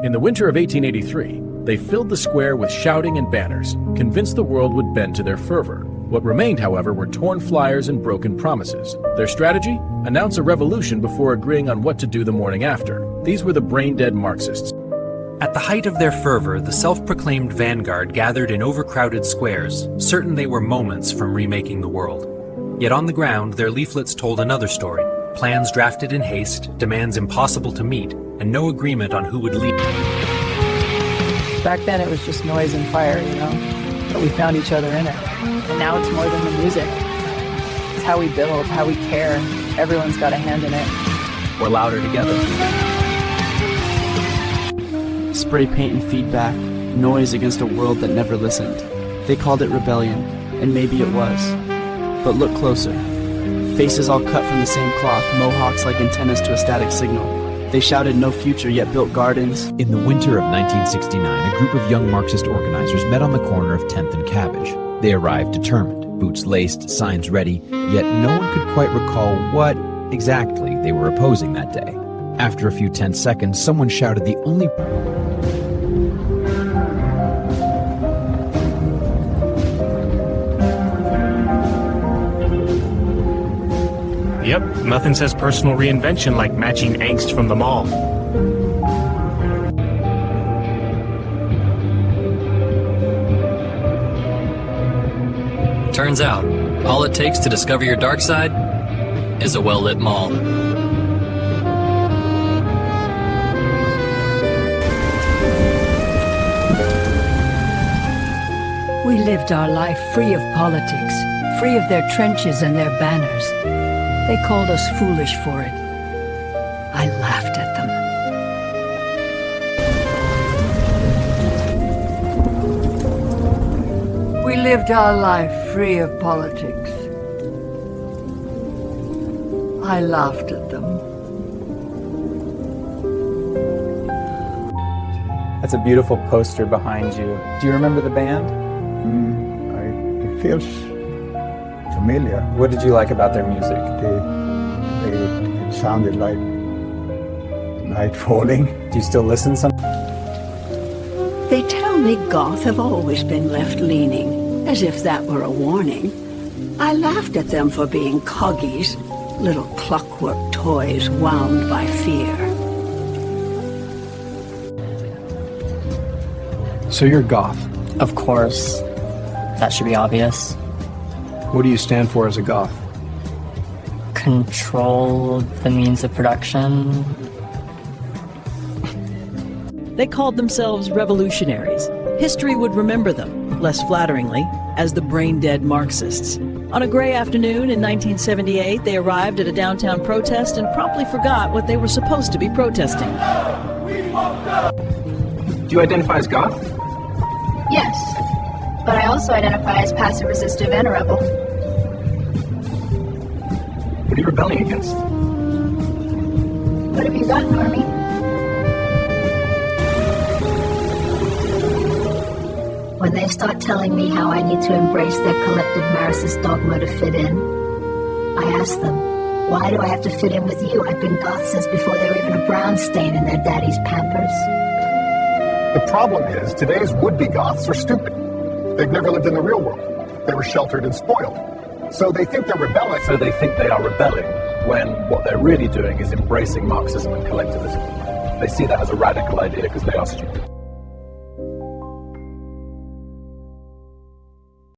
In the winter of 1883, they filled the square with shouting and banners, convinced the world would bend to their fervor. What remained, however, were torn flyers and broken promises. Their strategy? Announce a revolution before agreeing on what to do the morning after. These were the brain-dead Marxists. At the height of their fervor, the self-proclaimed vanguard gathered in overcrowded squares, certain they were moments from remaking the world. Yet on the ground, their leaflets told another story. Plans drafted in haste, demands impossible to meet, and no agreement on who would lead. Back then it was just noise and fire, but we found each other in it. And now it's more than the music. It's how we build, how we care. Everyone's got a hand in it. We're louder together. Spray paint and feedback, noise against a world that never listened. They called it rebellion, and maybe it was. But look closer. Faces all cut from the same cloth, mohawks like antennas to a static signal. They shouted no future, yet built gardens. In the winter of 1969, a group of young Marxist organizers met on the corner of 10th and Cabbage. They arrived determined, boots laced, signs ready, yet no one could quite recall what exactly they were opposing that day. After a few tense seconds, someone shouted the only... Yep, nothing says personal reinvention like matching angst from the mall. Turns out, all it takes to discover your dark side is a well-lit mall. We lived our life free of politics, free of their trenches and their banners. They called us foolish for it. I laughed at them. We lived our life free of politics. I laughed at them. That's a beautiful poster behind you. Do you remember the band? It feels familiar. What did you like about their music? It sounded like night falling. Do you still listen some? They tell me goth have always been left-leaning, as if that were a warning. I laughed at them for being coggies, little clockwork toys wound by fear. So you're goth. Of course. That should be obvious. What do you stand for as a goth? Control the means of production. They called themselves revolutionaries. History would remember them, less flatteringly, as the brain-dead Marxists. On a gray afternoon in 1978, they arrived at a downtown protest and promptly forgot what they were supposed to be protesting. Do you identify as goth? Yes, but I also identify as passive resistive and a rebel. What are you rebelling against? What have you got, Normie? When they start telling me how I need to embrace their collective Marxist dogma to fit in, I ask them, why do I have to fit in with you? I've been goth since before they were even a brown stain in their daddy's Pampers. The problem is, today's would-be goths are stupid. They've never lived in the real world. They were sheltered and spoiled. So they think they're rebelling. So they think they are rebelling, when what they're really doing is embracing Marxism and collectivism. They see that as a radical idea because they are stupid.